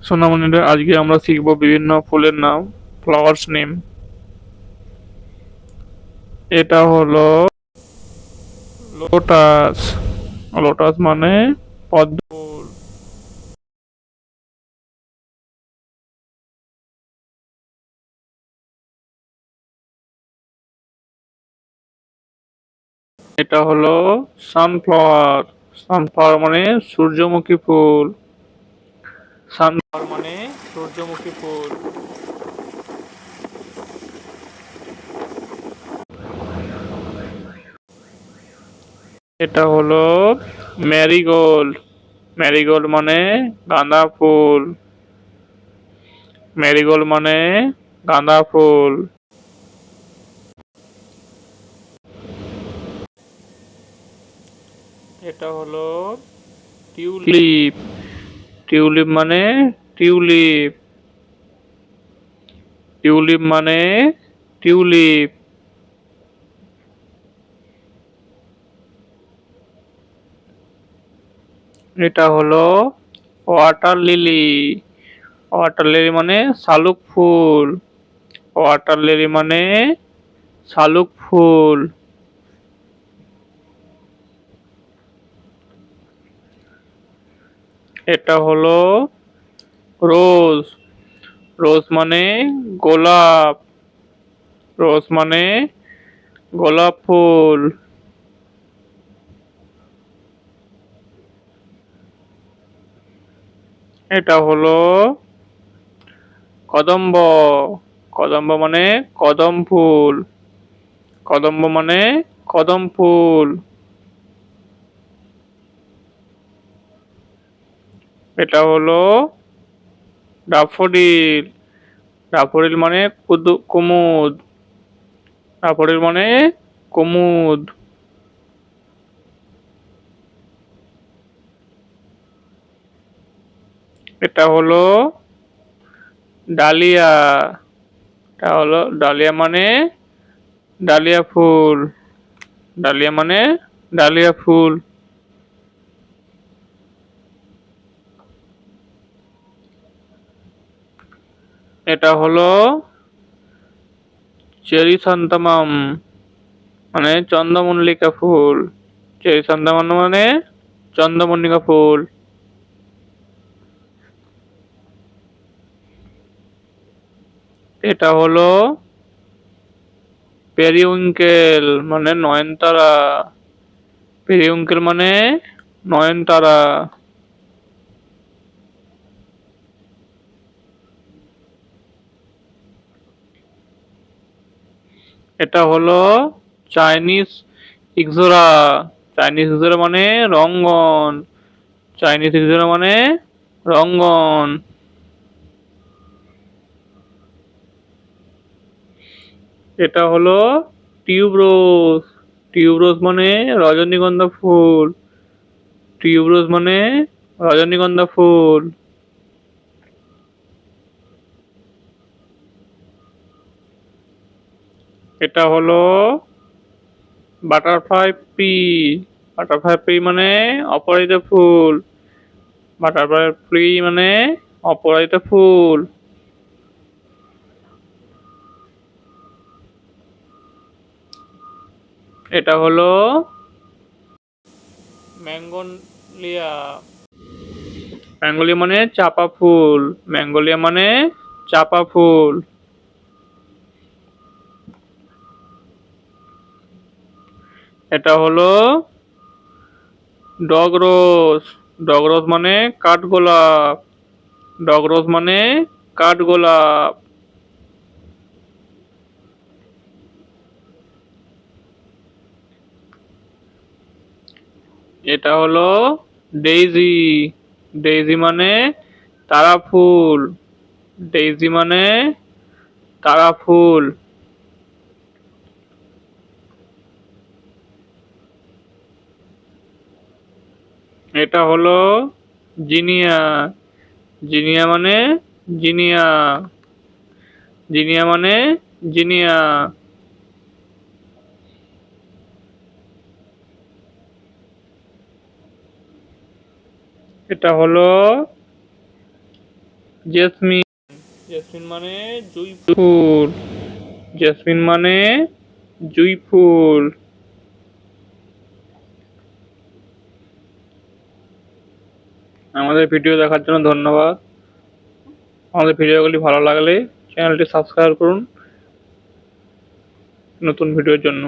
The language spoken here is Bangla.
সোনামণিরা, আজকে আমরা শিখব বিভিন্ন ফুলের নাম, ফ্লাওয়ার্স নেম। এটা হলো লোটাস। লোটাস মানে পদ্ম ফুল। এটা হলো সানফ্লাওয়ার। সানফ্লাওয়ার মানে সূর্যমুখী ফুল। সানফ্লাওয়ার মানে সূর্যমুখী ফুল। এটা হলো ম্যারিগোল্ড। ম্যারিগোল্ড মানে গাঁদা ফুল। ম্যারিগোল্ড মানে গাঁদা ফুল। এটা হলো টিউলিপ। টিউলিপ মানে টিউলিপ। টিউলিপ মানে টিউলিপ। এটা হলো ওয়াটার লিলি। ওয়াটার লিলি মানে শালুক ফুল। ওয়াটার লিলি মানে শালুক ফুল। এটা হলো রোজ। রোজ মানে গোলাপ। রোজ মানে গোলাপ ফুল। এটা হলো কদম্ব। কদম্ব মানে কদম ফুল। কদম্ব মানে কদম ফুল। এটা হলো ড্যাফোডিল। ড্যাফোডিল মানে কুমুদ। ড্যাফোডিল মানে কুমুদ। এটা হলো ডালিয়া। এটা হলো ডালিয়া মানে ডালিয়া ফুল। ডালিয়া মানে ডালিয়া ফুল। এটা হলো চেরিসান্থামাম মানে চন্দ্রমল্লিকা ফুল। চেরিসান্থামাম মানে চন্দ্রমল্লিকা ফুল। এটা হলো পেরিউইঙ্কেল মানে নয়নতারা। পেরিউইঙ্কেল মানে নয়নতারা। এটা হলো চাইনিজ ইক্সোরা। চাইনিজ ইক্সোরা মানে রঙ্গন। চাইনিজ ইক্সোরা মানে রঙ্গন। এটা হলো টিউবরোজ। টিউবরোজ মানে রজনীগন্ধা ফুল। টিউবরোজ মানে রজনীগন্ধা ফুল। এটা হলো বাটারফ্লাই পি। বাটারফ্লাই পি মানে অপরাজিতা ফুল। বাটারফ্লাই পি মানে অপরাজিতা ফুল। এটা হলো ম্যাঙ্গোলিয়া। ম্যাঙ্গোলিয়া মানে চাপা ফুল। ম্যাঙ্গোলিয়া মানে চাপা ফুল। এটা হলো ডগরোজ। ডগরোজ মানে কাঠগোলাপ। ডগরোজ মানে কাঠগোলাপ। এটা হলো ডেইজি। ডেইজি মানে তারা ফুল। ডেইজি মানে তারা ফুল। এটা হলো জিনিয়া। জিনিয়া মানে জিনিয়া। জিনিয়া মানে জিনিয়া। এটা হলো জেসমিন। জেসমিন মানে জুঁই ফুল। জেসমিন মানে জুঁই ফুল। আমাদের ভিডিও দেখার জন্য ধন্যবাদ। আমাদের ভিডিওগুলি ভালো লাগলে চ্যানেলটি সাবস্ক্রাইব করুন নতুন ভিডিওর জন্য।